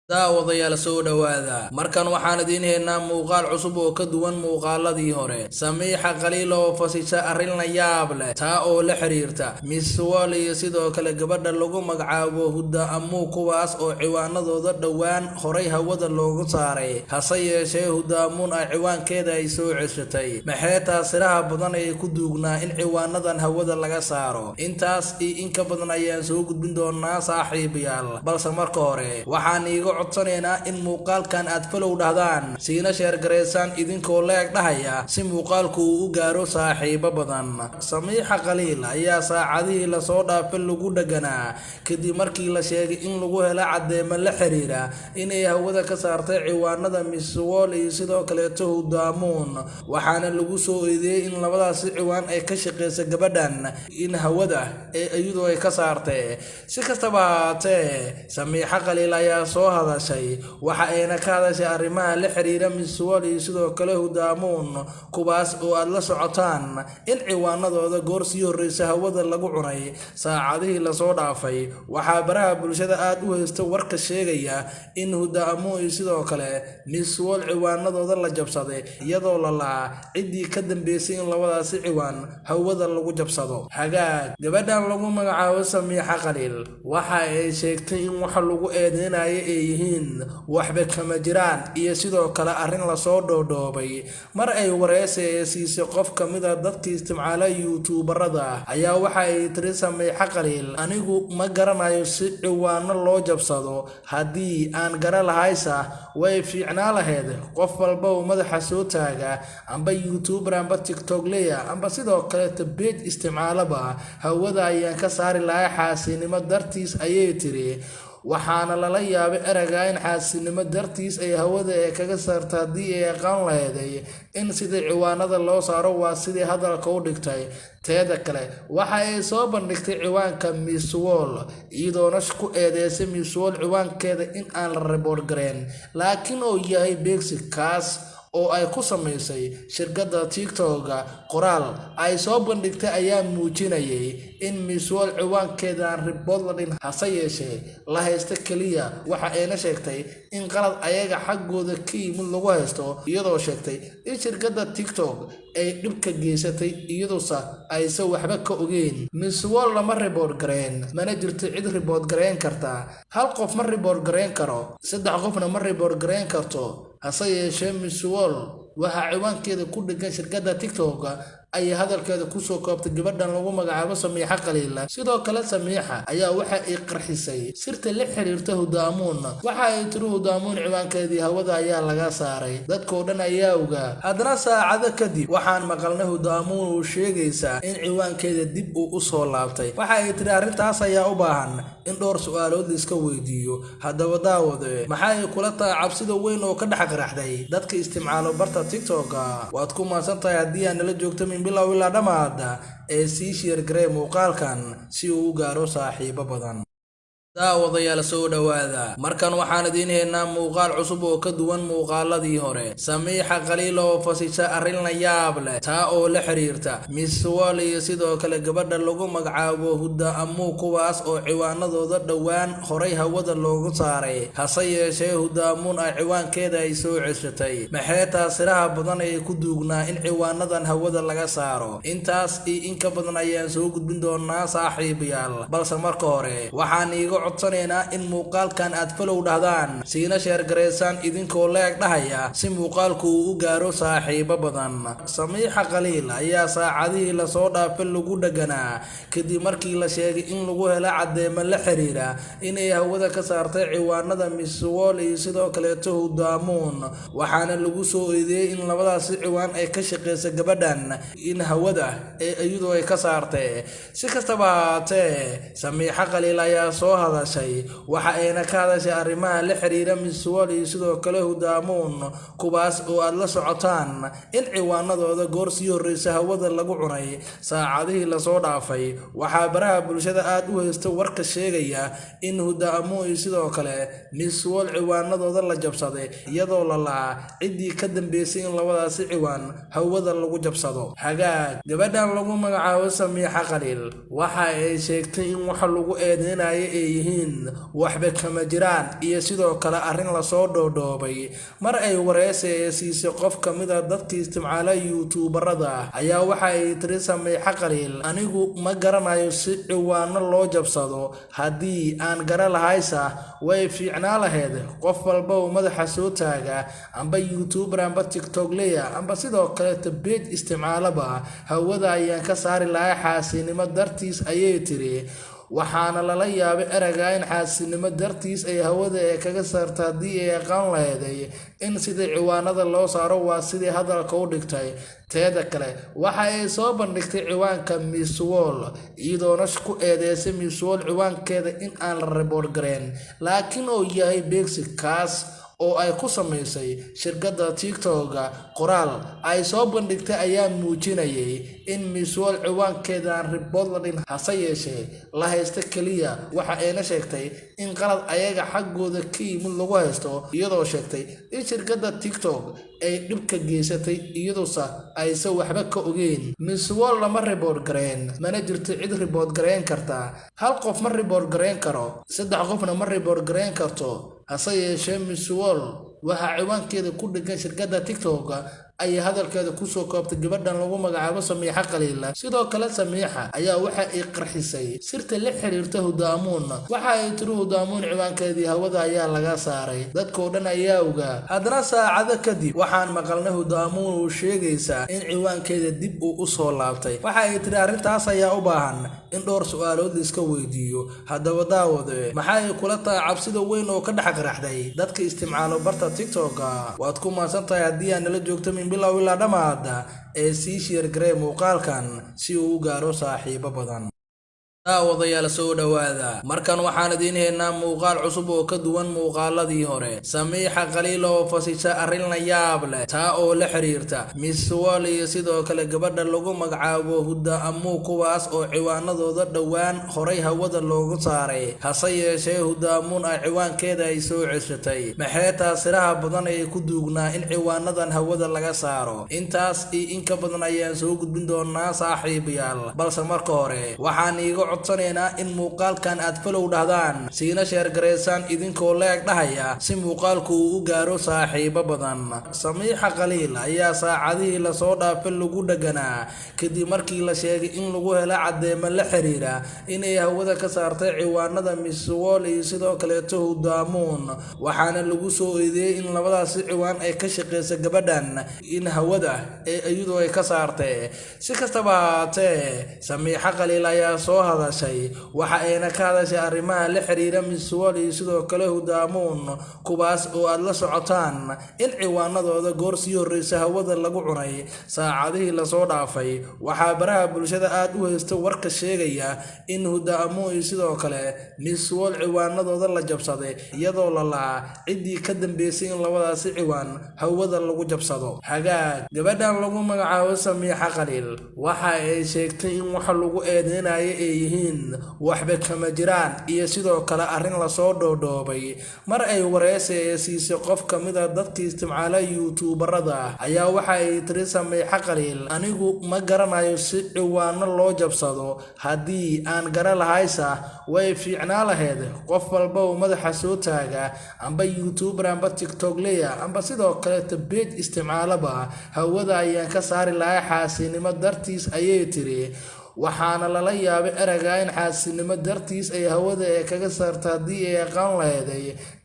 daawadayaal soo dhawaada markan waxaan idiin haynaa muuqaal cusub oo ka duwan muuqaaladii hore samiixa qaliil oo fasisha arrin la yaab leh taa oo la xiriirta Miss Wall iyo sidoo kale gabadha lagu magacaabo Huda Amu kuwaas oo ciwaanadooda dhowaan horay hawada loogu saaray hase yeeshee Huda Amu ciwaankeeda ay soo ceshatay maxay taasiraha badan ay ku duugnaa in ciwaanadan hawada laga saaro intaas in ka badan ayaan soo gudbin doonaa saaxiibayaal balse marka hore waxaan iiga codsanayna in muuqaalkan aad follow dhahdaan siina share gareysaan idinkoo leeg dhahaya si muuqaalku uu gaaro saaxiibo badan samiixa qaliil ayaa saacadihii la soo dhaafay lagu dhaganaa kadib markii la sheegay in lagu helo cadeemo la xiriira inay hawada ka saartay ciwaanada Miss Wall iyo sidoo kale Huda Amu waxaana lagu soo eedeeyay in labadaas ciwaan ay ka shaqeysay gabadhan in hawada iyadoo ay ka saartay si kastaba haatee samiixa qaliil ayaa soo waxa ayna ka hadashay arrimaha la xiriira Miss Wall iyo sidoo kale Huda Amu kuwaas oo aad la socotaan in ciwaanadooda goor sii horreysay hawada lagu cunay saacadihii la soo dhaafay waxa baraha bulshada aad u haysta warka sheegaya in Huda Amu iyo sidoo kale Miss Wall ciwaanadooda la jabsaday iyadoo la laa cidii ka dambeysay in labadaas ciwaan hawada lagu jabsado hagaag gabadhan lagu magacaabo samiixa qaliil waxa ay sheegtay in waxa lagu eedeynayo waxba kama jiraan iyo sidoo kale arrin la soo dhoodhoobay mar ay wareysi siisay qof kamida dadka isticmaala youtuberada ayaa waxa ay tiri samiixa qaliil anigu ma garanayo si ciwaano loo jabsado haddii aan gara lahaysa way fiicnaa lahayd qof walba uu madaxa soo taaga amba youtuber amba tiktok leya amba sidoo kale page isticmaalaba hawada ayaan ka saari lahaa xaasinimo dartiis ayay tiri waxaana lala yaabay erayga in xaasinimo dartiis ay hawada kaga saarta haddii ay aqaan lahayd in sidii ciwaanada loo saaro waa sidii hadalka u dhigtay teeda kale waxa ay soo bandhigtay ciwaanka Miss Wall iyadoona ku eedeysay Miss Wall ciwaankeeda in aan la report gareyn laakiin uu yahay basic kaas oo ay ku sameysay shirkadda TikTok qoraal ay soo bandhigtay ayaa muujinayay in Miss Wall ciwaankeeda report la dhin hase yeeshee la haysta kaliya waxa ayna sheegtay in qalad ayaga xaggooda ka yimid lagu haysto iyadoo sheegtay in shirkadda TikTok ay dhibka geysatay iyadoo aysan waxba ka ogeyn Miss Wall lama report gareyn mana jirto cid report gareyn karta hal qof ma report gareyn karo saddex qofna ma report gareyn karto hase yeeshee Miss Wall waxa ciwaankeeda ku dhigan shirkadda TikTok ay hadalkeeda ku soo koobtay gabadhan lagu magacaabo samiixa qaliil sidoo kale samiixa ayaa waxa ay qarxisay sirta la xiriirta Huda Amu waxa ay tiri Huda Amu ciwaankeedii hawada ayaa laga saaray dadkoo dhan ayaa ogaa haddana saacado kadib waxaan maqalnay Huda Amu oo sheegaysa in ciwaankeeda dib u soo laabtay waxa ay tiri arrintaas ayaa u baahan in dhowr su'aalood iska weydiiyo haddaba daawade maxay kula tahay cabsida weyn oo ka dhex qaraxday dadka isticmaalo barta TikTok waad ku maasantahay haddii aan la joogto bilow ilaa dhamaada sii share garee muuqaalkan si uu u gaaro saaxiibo badan daawadayaal soo dhawaada markan waxaan idiin haynaa muuqaal cusub oo ka duwan muuqaaladii hore samiixa qaliil oo fasisha arrin la yaab leh taa oo la xiriirta Miss Wall iyo sidoo kale gabadha lagu magacaabo Huda Amu kuwaas oo ciwaanadooda dhowaan horay hawada loogu saaray hase yeeshee Huda Amu ciwaankeeda ay soo ceshatay maxay taasiraha badan ay ku duugnaa in ciwaanadan hawada laga saaro intaas in ka badan ayaan soo gudbin doonaa saaxiibayaal balse marka hore waxaan iiga codsanayna in muuqaalkan aad follow dhahdaan siina share gareysaan idinkoo leeg dhahaya si muuqaalku uu gaaro saaxiibo badan samiixa qaliil ayaa saacadihii la soo dhaafay lagu dhaganaa kadib markii la sheegay in lagu helo cadeemo la xiriira inay hawada ka saartay ciwaanada Miss Wall iyo sidoo kale Huda Amu waxaana lagu soo eedeeyay in labadaas ciwaan ay ka shaqeysay gabadhan in hawada iyadoo ay ka saartay si kastaba haatee samiixa qaliil ayaa soo waxa ayna ka hadashay arrimaha la xiriira Miss Wall iyo sidoo kale Huda Amu kuwaas oo aad la socotaan in ciwaanadooda goor sii horreysay hawada lagu cunay saacadihii la soo dhaafay waxa baraha bulshada aad u haysta warka sheegaya in Huda Amu iyo sidoo kale Miss Wall ciwaanadooda la jabsaday iyadoo la laa cidii ka dambeysay in labadaas ciwaan hawada lagu jabsado hagaag gabadhan lagu magacaabo samiixa qaliil waxa ay sheegtay in waxa lagu eedeynayo yihiin waxba kama jiraan iyo sidoo kale arrin lasoo dhoodhoobay mar ay wareysi siisay qof ka mid a dadkii isticmaala youtuberada ayaa waxa ay tiri Samiixa Khaliil anigu ma garanayo si ciwaano loo jabsado haddii aan gara lahaysa way fiicnaa lahayd qof walba oo madaxa soo taaga amba youtuber amba tiktok leya amba sidoo kale page isticmaalaba hawada ayaan ka saari lahaa xaasinimo dartiis ayay tiri waxaana lala yaabay erayga in xaasinimo dartiis ay hawada kaga saarto haddii ay aqaan lahayd in sidii ciwaanada loo saaro waa sidii hadalka u dhigtay teeda kale waxa ay soo bandhigtay ciwaanka Miss World iyadoona ku eedeysay Miss World ciwaankeeda in aan la report gareyn laakiin uu yahay basic kaas oo ay ku sameysay shirkadda TikTok qoraal ay soo bandhigtay ayaa muujinayay in Miss World ciwaankeeda aan report la dhin hase yeeshee la haysta kaliya waxa ayna sheegtay in qalad ayaga xaggooda ka yimid lagu haysto iyadoo sheegtay in shirkadda TikTok ay dhibka geysatay iyadoosa aysan waxba ka ogeyn Miss World lama report gareyn mana jirto cid report gareyn karta hal qof ma report gareyn karo saddex qofna ma report gareyn karto hase yeeshee Miss World waxa ciwaankeeda ku dhigan shirkadda TikTok ay hadalkeeda ku soo koobtay gabadhan lagu magacaabo Samiixa Khaliil sidoo kale Samiixa ayaa waxa ay qarxisay sirta la xiriirta Hudaamuun waxa ay tiri Hudaamuun ciwaankeedii hawada ayaa laga saaray dadkoo dhan ayaa ogaa haddana saacado kadib waxaan maqalnay Hudaamuun oo sheegaysa in ciwaankeeda dib u soo laabtay waxa ay tiri arrintaas ayaa u baahan in dhowr su'aalood la iska weydiiyo haddaba daawade maxay kula tahay cabsida weyn oo ka dhex qaraxday dadka isticmaalo barta TikTok waad ku maasantahay haddii aan la joogto bilow ilaa dhamaada ee sii share garee muuqaalkan si uu u gaaro saaxiibo badan daawadayaal soo dhawaada markan waxaan idiin haynaa muuqaal cusub oo ka duwan muuqaaladii hore Samiixa Khaliil oo fasisha arrin la yaab leh taa oo la xiriirta Miss World iyo sidoo kale gabadha lagu magacaabo Hudaamuun kuwaas oo ciwaanadooda dhawaan horay hawada loogu saaray hase yeeshee Hudaamuun ay ciwaankeeda ay soo ceshatay maxay taasiraha badan ay ku duugnaa in ciwaanadan hawada laga saaro intaas in ka badan ayaan soo gudbin doonaa saaxiibayaal balse marka hore waxaan iiga codsanayna in muuqaalkan aad follow dhahdaan siina share gareysaan idinkoo leeg dhahaya si muuqaalku uu gaaro saaxiibo badan Samiixa Khaliil ayaa saacadihii la soo dhaafay lagu dhaganaa kadib markii la sheegay in lagu helo cadeemo la xiriira inay hawada ka saartay ciwaanada Miss World iyo sidoo kale Hudaamuun waxaana lagu soo eedeeyay in labadaas ciwaan ay ka shaqeysay gabadhan in hawada iyadoo ay ka saartay si kastaba haatee Samiixa Khaliil ayaa soo waxa ayna ka hadashay arrimaha la xiriira Miss World iyo sidoo kale Hudaamuun kuwaas oo aad la socotaan in ciwaanadooda goor sii horreysay hawada lagu cunay saacadihii la soo dhaafay waxa baraha bulshada aad u haysta warka sheegaya in Hudaamuun iyo sidoo kale Miss World ciwaanadooda la jabsaday iyadoo la laa cidii ka dambeysay in labadaas ciwaan hawada lagu jabsado hagaag gabadhan lagu magacaabo Samiixa Khaliil waxa ay sheegtay in waxa lagu eedeynayo yihiin waxba kama jiraan iyo sidoo kale arrin lasoo dhoodhoobay mar ay wareysi siisay qof ka mid a dadkii isticmaala youtuberada ayaa waxa ay tiri Samiixa Khaliil anigu ma garanayo si ciwaano loo jabsado haddii aan gara lahaysa way fiicnaa lahayd qof walba oo madaxa soo taaga amba youtuber amba tiktok leya amba sidoo kale page isticmaalaba hawada ayaan ka saari lahaa xaasinimo dartiis ayay tiri waxaana lala yaabay erayga in xaasinimo dartiis ay hawada kaga saarto haddii ay aqaan lahayd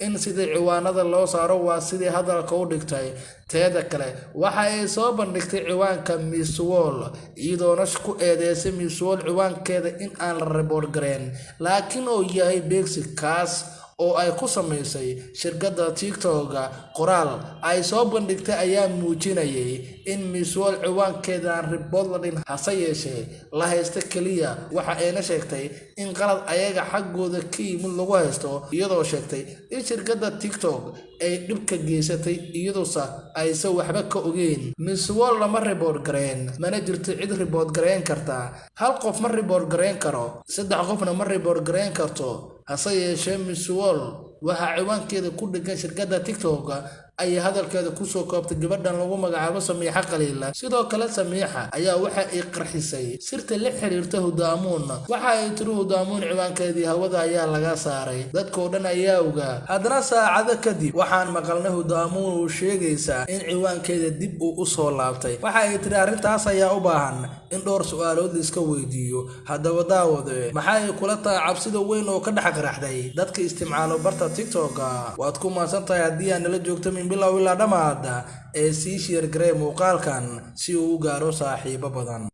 in sidii ciwaanada loo saaro waa sidii hadalka u dhigtay teeda kale waxa ay soo bandhigtay ciwaanka Miss World iyadoona ku eedeysay Miss World ciwaankeeda in aan la report gareyn laakiin uu yahay basic kaas oo ay ku sameysay shirkadda TikTok qoraal ay soo bandhigtay ayaa muujinayay in Miss World ciwaankeeda aan report la dhin hase yeeshee la haysta kaliya waxa ayna sheegtay in qalad ayaga xaggooda ka yimid lagu haysto iyadoo sheegtay in shirkadda TikTok ay dhibka geysatay iyadoosa aysan waxba ka ogeyn Miss World lama report gareyn mana jirto cid report gareyn karta hal qof ma report gareyn karo saddex qofna ma report gareyn karto hase yeeshee Miss World waxaa ciwaankeeda ku dhigan shirkadda TikTok ay hadalkeeda kusoo koobtay gabadhan lagu magacaabo Samiixa Khaliil. sidoo kale Samiixa ayaa waxa ay qarxisay sirta la xiriirta Hudaamuun. waxa ay tiri Hudaamuun ciwaankeedii hawada ayaa laga saaray, dadkoo dhan ayaa ogaa. haddana saacado kadib waxaan maqalnay Hudaamuun uu sheegaysaa in ciwaankeeda dib uu u soo laabtay. waxa ay tiri arrintaas ayaa u baahan in dhowr su'aalood la iska weydiiyo. haddaba daawade, maxaa ay kula tahay cabsida weyn oo ka dhex qaraxday dadka isticmaalo barta TikTok? waad ku maasantahay haddii aan nala joogto bilow ilaa dhamaad ee sii share garee muuqaalkan si uu u gaaro saaxiibo badan.